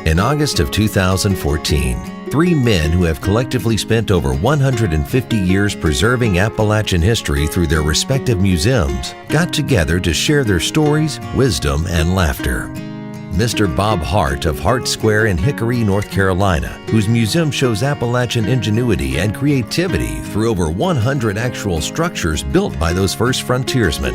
In August of 2014, three men who have collectively spent over 150 years preserving Appalachian history through their respective museums got together to share their stories, wisdom, and laughter. Mr. Bob Hart of Hart Square in Hickory, North Carolina, whose museum shows Appalachian ingenuity and creativity through over 100 actual structures built by those first frontiersmen.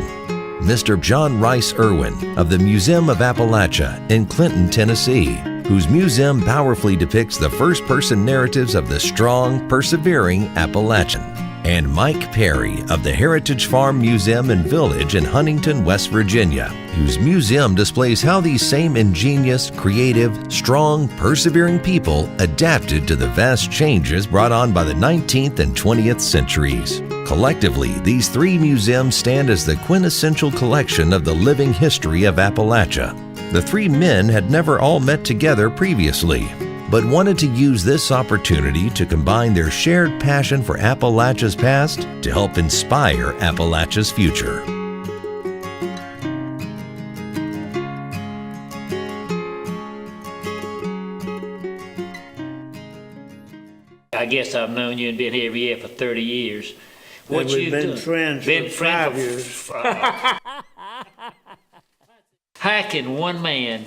Mr. John Rice Irwin of the Museum of Appalachia in Clinton, Tennessee, whose museum powerfully depicts the first-person narratives of the strong, persevering Appalachian. And Mike Perry of the Heritage Farm Museum and Village in Huntington, West Virginia, whose museum displays how these same ingenious, creative, strong, persevering people adapted to the vast changes brought on by the 19th and 20th centuries. Collectively, these three museums stand as the quintessential collection of the living history of Appalachia. The three men had never all met together previously, but wanted to use this opportunity to combine their shared passion for Appalachia's past to help inspire Appalachia's future. I guess I've known you and been here every year for 30 years. What you been friends for 5 years. How can one man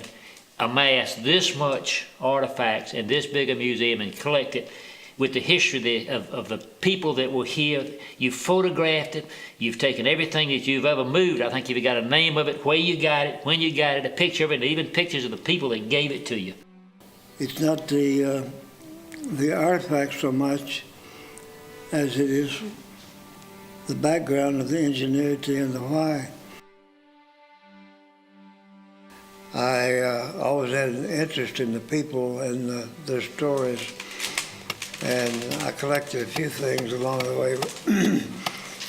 amass this much artifacts in this big a museum and collect it with the history of the people that were here? You've photographed it, you've taken everything that you've ever moved. I think you've got a name of it, where you got it, when you got it, a picture of it, and even pictures of the people that gave it to you. It's not the artifacts so much as it is the background of the ingenuity and the why. I always had an interest in the people and their stories, and I collected a few things along the way,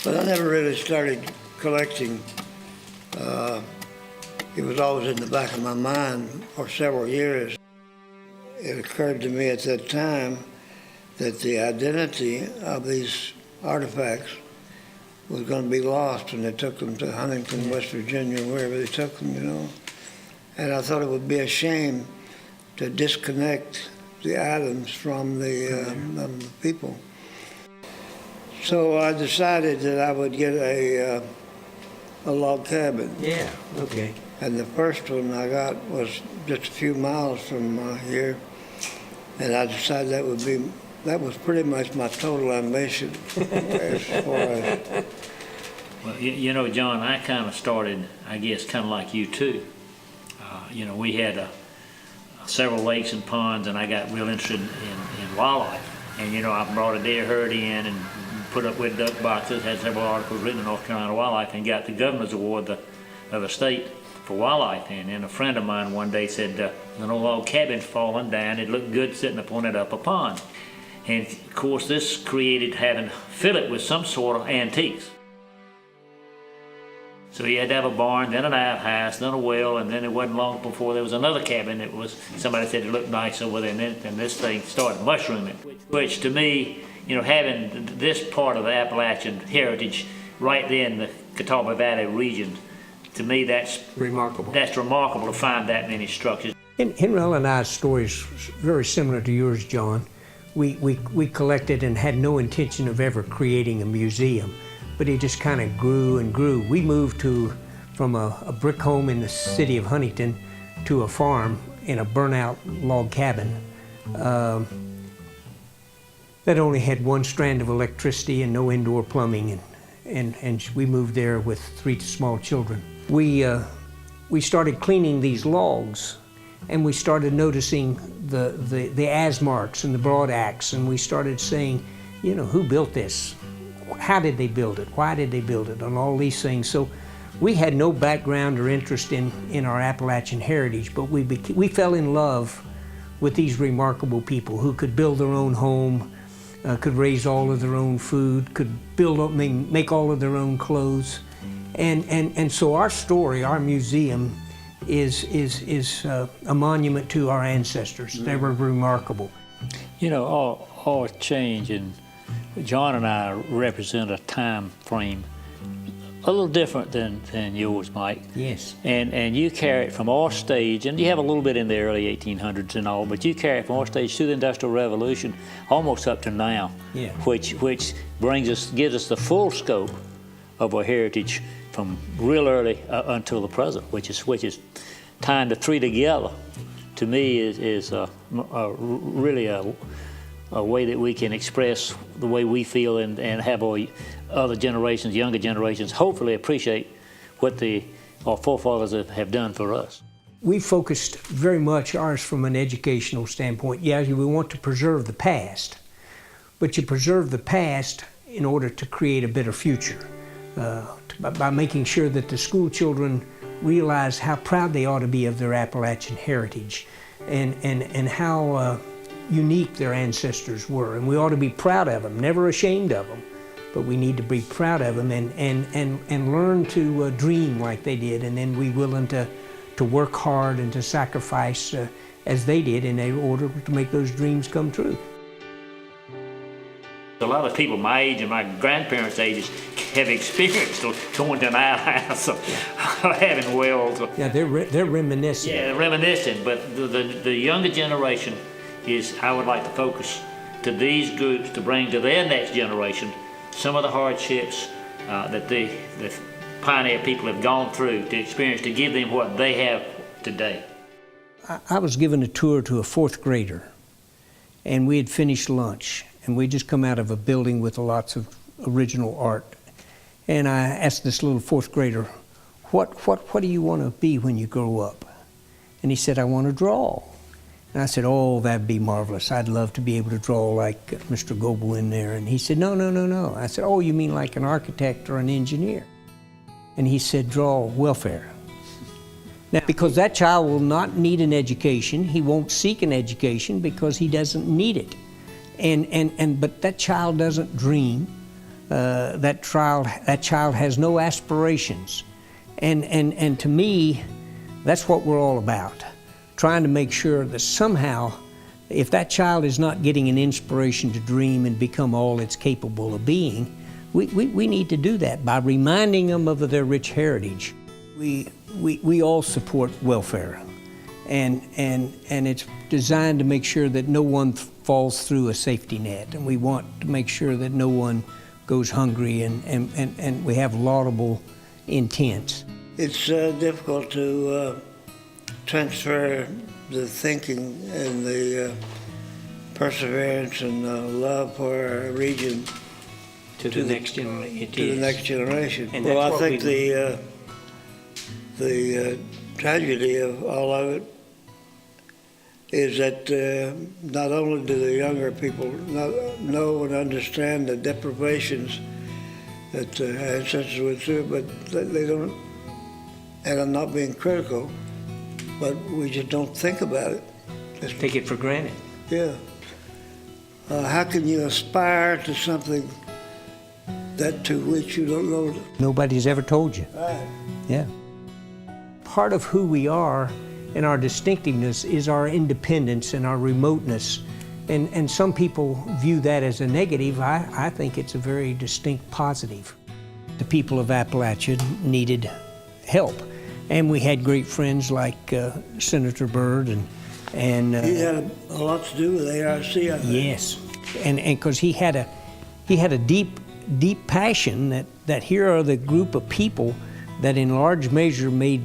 but I never really started collecting. It was always in the back of my mind for several years. It occurred to me at that time that the identity of these artifacts was going to be lost when they took them to Huntington, West Virginia, wherever they took them, you know. And I thought it would be a shame to disconnect the items from the people. So I decided that I would get a log cabin. Yeah, okay. And the first one I got was just a few miles from here. And I decided that was pretty much my total ambition as far as... Well, you know, John, I kind of started, I guess, kind of like you too. You know, we had several lakes and ponds, and I got real interested in wildlife. And, you know, I brought a deer herd in and put up with duck boxes, had several articles written in North Carolina wildlife, and got the governor's award of the state for wildlife. And a friend of mine one day said, an old log cabin's falling down. It looked good sitting up on that upper pond. And, of course, this created having fill it with some sort of antiques. So you had to have a barn, then an outhouse, then a well, and then it wasn't long before there was another cabin. It was, somebody said it looked nice over there, and this thing started mushrooming. Which to me, you know, having this part of the Appalachian heritage right there in the Catawba Valley region, to me that's remarkable. That's remarkable to find that many structures. Henry and I's story is very similar to yours, John. We collected and had no intention of ever creating a museum, but it just kind of grew and grew. We moved from a brick home in the city of Huntington to a farm in a burnout log cabin that only had one strand of electricity and no indoor plumbing, and we moved there with 3 small children. We started cleaning these logs, and we started noticing the as marks and the broad axe, and we started saying, you know, who built this? How did they build it? Why did they build it? And all these things. So we had no background or interest in our Appalachian heritage, but we fell in love with these remarkable people who could build their own home, could raise all of their own food, could make all of their own clothes. And so our story, our museum, is a monument to our ancestors. They were remarkable. You know, all change, and John and I represent a time frame a little different than yours, Mike. Yes. And you carry it from our stage, and you have a little bit in the early 1800s and all, but you carry it from our stage through the Industrial Revolution almost up to now, Yeah. which gives us the full scope of our heritage from real early until the present, which is tying the three together. To me, is really a way that we can express the way we feel and have our other generations, younger generations, hopefully appreciate what our forefathers have done for us. We focused very much ours from an educational standpoint. Yeah, we want to preserve the past, but you preserve the past in order to create a better future, by making sure that the school children realize how proud they ought to be of their Appalachian heritage and how unique their ancestors were. And we ought to be proud of them, never ashamed of them, but we need to be proud of them and learn to dream like they did, and then be willing to work hard and to sacrifice as they did in order to make those dreams come true. A lot of people my age and my grandparents' ages have experienced going to an outhouse or having wells. Yeah, they're reminiscent. Yeah, reminiscent, but the younger generation I would like to focus to these groups to bring to their next generation some of the hardships that the pioneer people have gone through to experience, to give them what they have today. I was given a tour to a fourth grader, and we had finished lunch, and we just come out of a building with lots of original art. And I asked this little fourth grader, what do you want to be when you grow up? And he said, I want to draw. And I said, oh, that'd be marvelous. I'd love to be able to draw like Mr. Goebel in there. And he said, no. I said, oh, you mean like an architect or an engineer? And he said, draw welfare. Now, because that child will not need an education, he won't seek an education because he doesn't need it. But that child doesn't dream. That child has no aspirations. And to me, that's what we're all about. Trying to make sure that somehow, if that child is not getting an inspiration to dream and become all it's capable of being, we need to do that by reminding them of their rich heritage. We all support welfare, and it's designed to make sure that no one falls through a safety net, and we want to make sure that no one goes hungry, and we have laudable intents. It's difficult to transfer the thinking and the perseverance and the love for our region To the next generation. And Well, that's I what think we the tragedy of all of it is that not only do the younger people not know and understand the deprivations that ancestors went through, but they don't, and I'm not being critical, but we just don't think about it. Just take it for granted. Yeah. How can you aspire to something that to which you don't know? Nobody's ever told you. Right. Yeah. Part of who we are and our distinctiveness is our independence and our remoteness. And some people view that as a negative. I think it's a very distinct positive. The people of Appalachia needed help. And we had great friends like Senator Byrd and He had a lot to do with ARC, I think. Yes, and because he had a deep passion that here are the group of people that in large measure made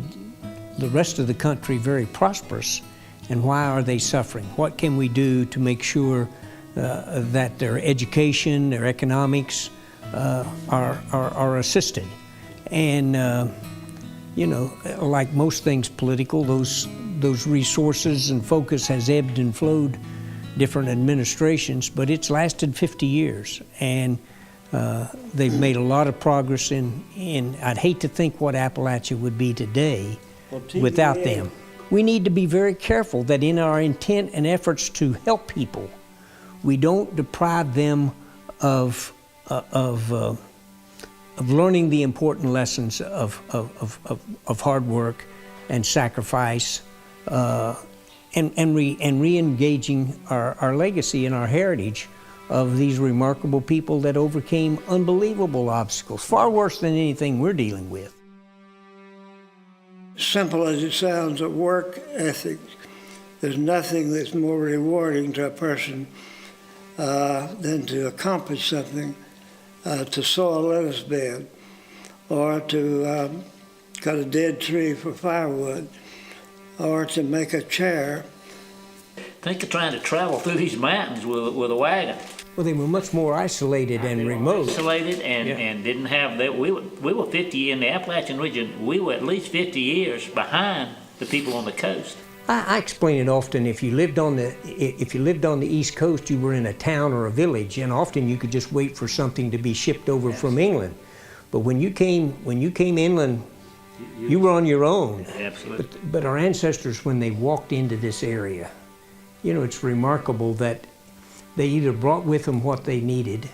the rest of the country very prosperous, and why are they suffering? What can we do to make sure that their education, their economics are assisted? And you know, like most things political, those resources and focus has ebbed and flowed different administrations, but it's lasted 50 years, and they've made a lot of progress in I'd hate to think what Appalachia would be today without them. We need to be very careful that in our intent and efforts to help people, we don't deprive them of learning the important lessons of hard work and sacrifice, and re-engaging our legacy and our heritage of these remarkable people that overcame unbelievable obstacles, far worse than anything we're dealing with. Simple as it sounds, a work ethic. There's nothing that's more rewarding to a person than to accomplish something, to sow a lettuce bed, or to cut a dead tree for firewood, or to make a chair. Think of trying to travel through these mountains with a wagon. Well, they were much more isolated and remote. Isolated and didn't have that. We were 50 in the Appalachian region. We were at least 50 years behind the people on the coast. I explain it often. If you lived on the East Coast, you were in a town or a village, and often you could just wait for something to be shipped over from England. But when you came inland, you were on your own. Absolutely. But our ancestors, when they walked into this area, it's remarkable that they either brought with them what they needed,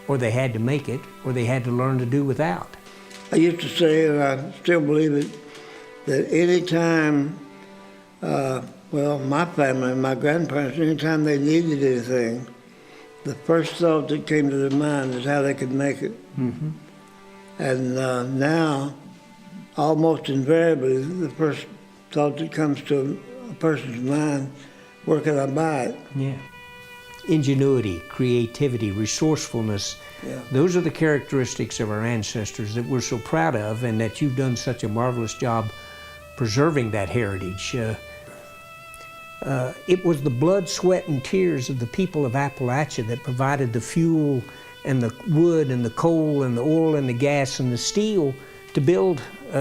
or they had to make it, or they had to learn to do without. I used to say, and I still believe it, that any time, my family, my grandparents, anytime they needed anything, the first thought that came to their mind is how they could make it. Mm-hmm. And now, almost invariably, the first thought that comes to a person's mind, where can I buy it? Yeah. Ingenuity, creativity, resourcefulness, those are the characteristics of our ancestors that we're so proud of, and that you've done such a marvelous job preserving that heritage. It was the blood, sweat, and tears of the people of Appalachia that provided the fuel and the wood and the coal and the oil and the gas and the steel to build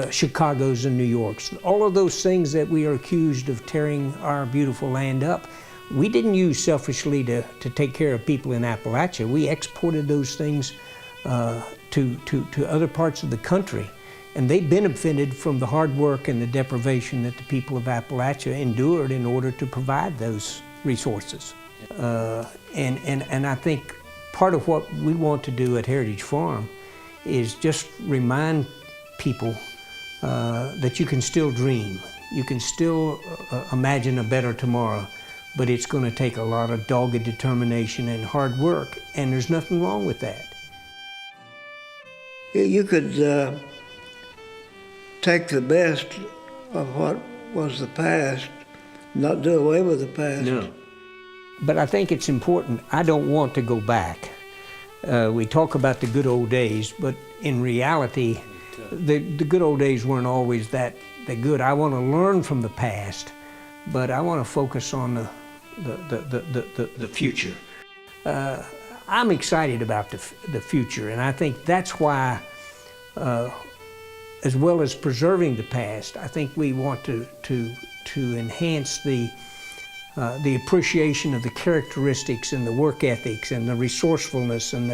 Chicago's and New York's. All of those things that we are accused of tearing our beautiful land up, we didn't use selfishly to take care of people in Appalachia. We exported those things to other parts of the country. And they benefited from the hard work and the deprivation that the people of Appalachia endured in order to provide those resources. And I think part of what we want to do at Heritage Farm is just remind people that you can still dream. You can still imagine a better tomorrow, but it's going to take a lot of dogged determination and hard work, and there's nothing wrong with that. You could take the best of what was the past, not do away with the past. No. But I think it's important. I don't want to go back. We talk about the good old days, but in reality, the good old days weren't always that good. I want to learn from the past, but I want to focus on the future. I'm excited about the future, and I think that's why, as well as preserving the past, I think we want to enhance the appreciation of the characteristics and the work ethics and the resourcefulness and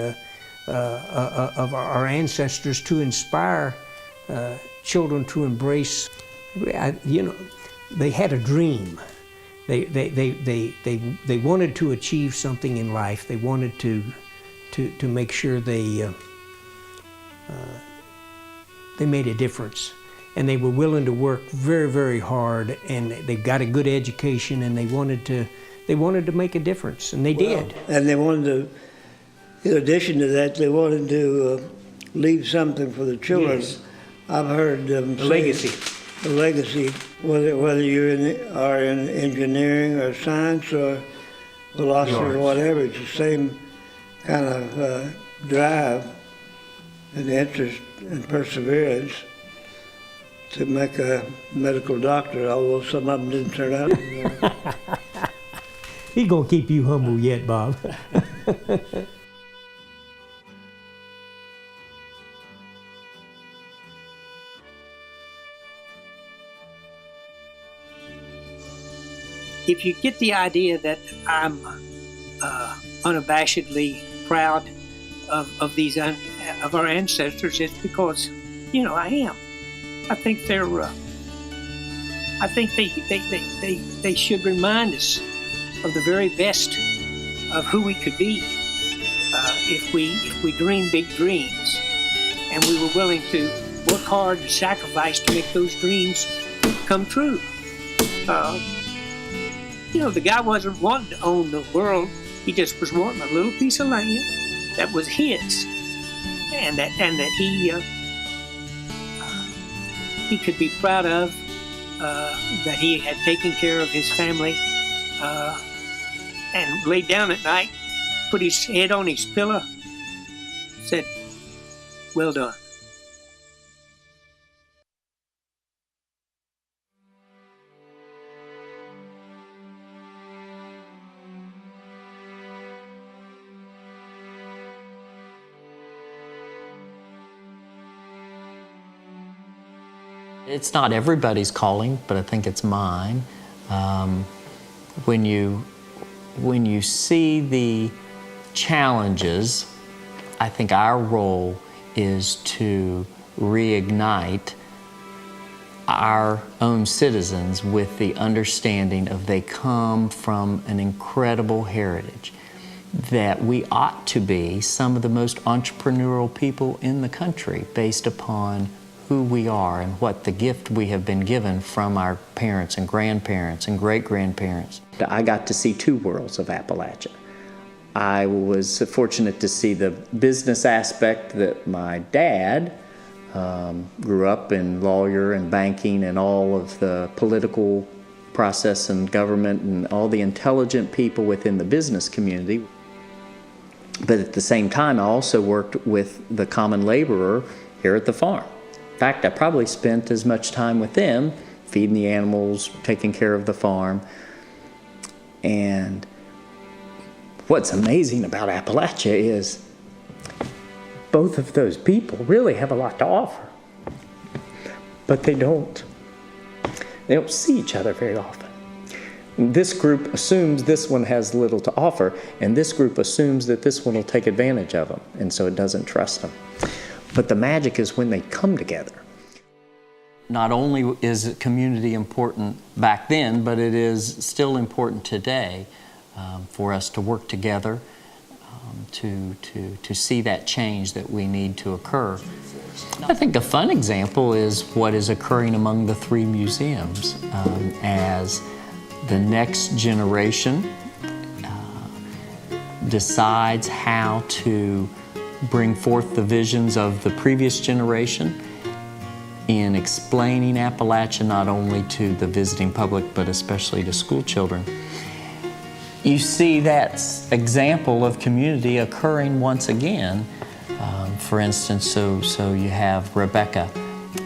of our ancestors, to inspire children to embrace. They had a dream. They wanted to achieve something in life. They wanted to make sure they made a difference, and they were willing to work very, very hard, and they got a good education, and they wanted to make a difference, and they did. And they wanted to, in addition to that, they wanted to leave something for the children. Yes. I've heard them say legacy. The legacy, whether you are in engineering or science or philosophy or whatever, it's the same kind of drive and interest and perseverance to make a medical doctor, although some of them didn't turn out to be. He's gonna keep you humble yet, Bob. If you get the idea that I'm unabashedly proud of these of our ancestors, it's because I am. I think they're. I think they should remind us of the very best of who we could be if we dream big dreams, and we were willing to work hard and sacrifice to make those dreams come true. The guy wasn't wanting to own the world. He just was wanting a little piece of land that was his, and that he could be proud of, that he had taken care of his family, and laid down at night, put his head on his pillow, said, "Well done." It's not everybody's calling, but I think it's mine. When you see the challenges, I think our role is to reignite our own citizens with the understanding of they come from an incredible heritage, that we ought to be some of the most entrepreneurial people in the country based upon who we are and what the gift we have been given from our parents and grandparents and great-grandparents. I got to see two worlds of Appalachia. I was fortunate to see the business aspect that my dad grew up in lawyer and banking and all of the political process and government and all the intelligent people within the business community. But at the same time, I also worked with the common laborer here at the farm. In fact, I probably spent as much time with them, feeding the animals, taking care of the farm. And what's amazing about Appalachia is both of those people really have a lot to offer, but they don't see each other very often. This group assumes this one has little to offer, and this group assumes that this one will take advantage of them, and so it doesn't trust them. But the magic is when they come together. Not only is community important back then, but it is still important today for us to work together to see that change that we need to occur. I think a fun example is what is occurring among the three museums as the next generation decides how to bring forth the visions of the previous generation in explaining Appalachia not only to the visiting public but especially to school children. You see that example of community occurring once again. For instance, so you have Rebecca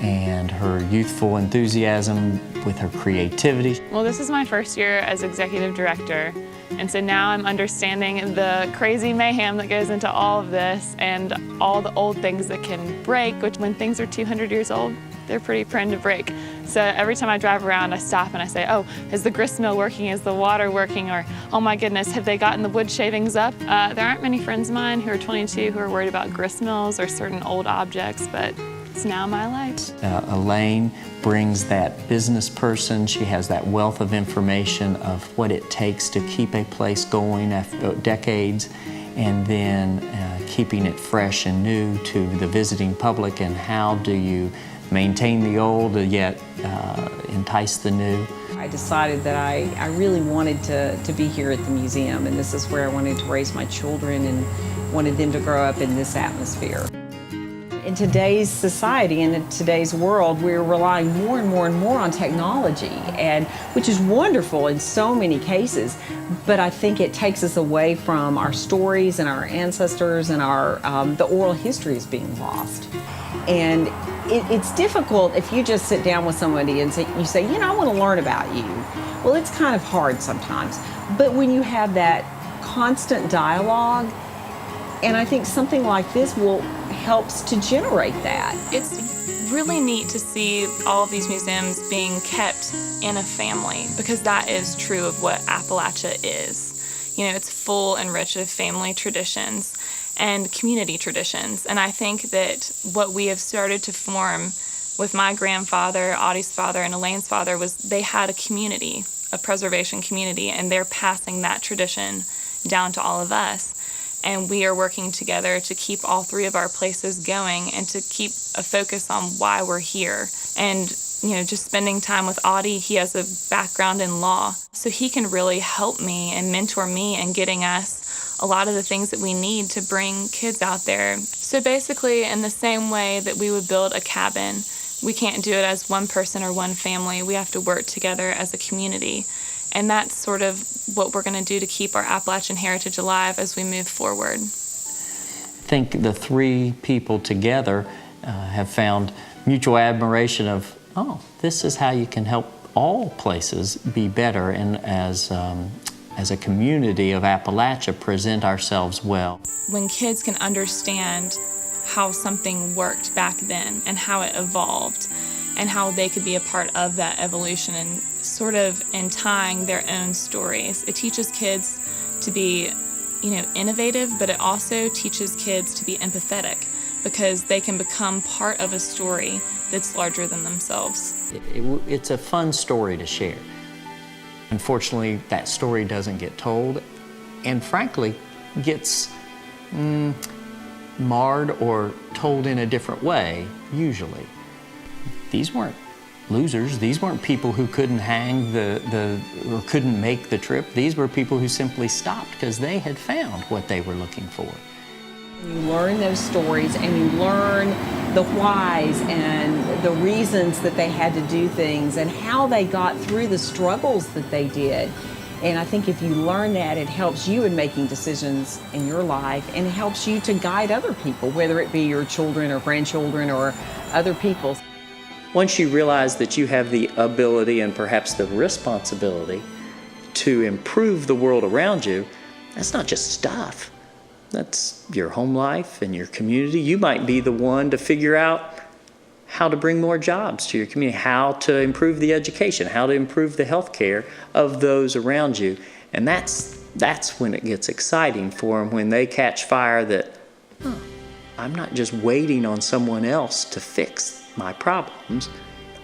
and her youthful enthusiasm with her creativity. Well, this is my first year as executive director, and so now I'm understanding the crazy mayhem that goes into all of this and all the old things that can break, which when things are 200 years old, they're pretty prone to break. So every time I drive around, I stop and I say, oh, is the grist mill working? Is the water working? Or, oh my goodness, have they gotten the wood shavings up? There aren't many friends of mine who are 22 who are worried about grist mills or certain old objects, but it's now my life. Elaine brings that business person. She has that wealth of information of what it takes to keep a place going after decades, and then keeping it fresh and new to the visiting public, and how do you maintain the old yet entice the new. I decided that I really wanted to be here at the museum, and this is where I wanted to raise my children and wanted them to grow up in this atmosphere. In today's society and in today's world, we're relying more and more and more on technology, and which is wonderful in so many cases, but I think it takes us away from our stories and our ancestors, and our the oral history is being lost. And it's difficult if you just sit down with somebody and you say, you know, I want to learn about you. Well, it's kind of hard sometimes. But when you have that constant dialogue, and I think something like this helps to generate that. It's really neat to see all of these museums being kept in a family, because that is true of what Appalachia is. You know, it's full and rich of family traditions and community traditions. And I think that what we have started to form with my grandfather, Audy's father, and Elaine's father was they had a community, a preservation community, and they're passing that tradition down to all of us. And we are working together to keep all three of our places going and to keep a focus on why we're here. And, you know, just spending time with Audy, he has a background in law, so he can really help me and mentor me in getting us a lot of the things that we need to bring kids out there. So basically, in the same way that we would build a cabin, we can't do it as one person or one family. We have to work together as a community. And that's sort of what we're going to do to keep our Appalachian heritage alive as we move forward. I think the three people together have found mutual admiration of, oh, this is how you can help all places be better, and as a community of Appalachia present ourselves well. When kids can understand how something worked back then and how it evolved and how they could be a part of that evolution and sort of in tying their own stories, it teaches kids to be, innovative, but it also teaches kids to be empathetic because they can become part of a story that's larger than themselves. It's a fun story to share. Unfortunately, that story doesn't get told, and frankly, gets marred or told in a different way, usually. These weren't losers. These weren't people who couldn't hang or couldn't make the trip. These were people who simply stopped because they had found what they were looking for. You learn those stories and you learn the whys and the reasons that they had to do things and how they got through the struggles that they did. And I think if you learn that, it helps you in making decisions in your life and it helps you to guide other people, whether it be your children or grandchildren or other people. Once you realize that you have the ability and perhaps the responsibility to improve the world around you, that's not just stuff. That's your home life and your community. You might be the one to figure out how to bring more jobs to your community, how to improve the education, how to improve the health care of those around you. And that's when it gets exciting for them, when they catch fire that, I'm not just waiting on someone else to fix my problems.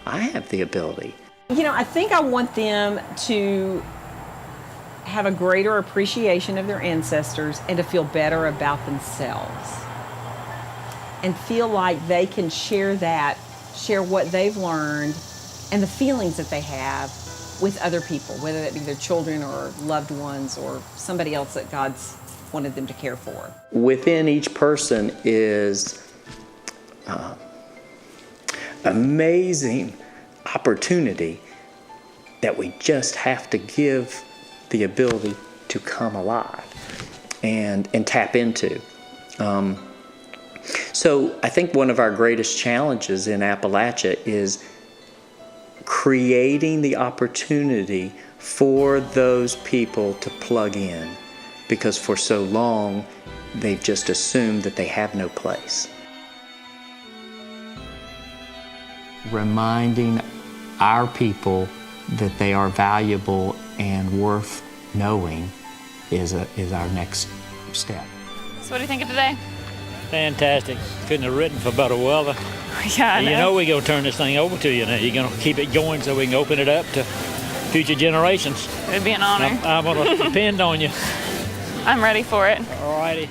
I have the ability. I think I want them to have a greater appreciation of their ancestors and to feel better about themselves and feel like they can share what they've learned and the feelings that they have with other people, whether that be their children or loved ones or somebody else that God's wanted them to care for. Within each person is amazing opportunity that we just have to give the ability to come alive and tap into. So I think one of our greatest challenges in Appalachia is creating the opportunity for those people to plug in, because for so long they've just assumed that they have no place. Reminding our people that they are valuable and worth knowing is our next step. So what do you think of today? Fantastic. Couldn't have written for better weather. Yeah, I know. You know we're going to turn this thing over to you now. You're going to keep it going so we can open it up to future generations. It would be an honor. I'm going to depend on you. I'm ready for it. All righty.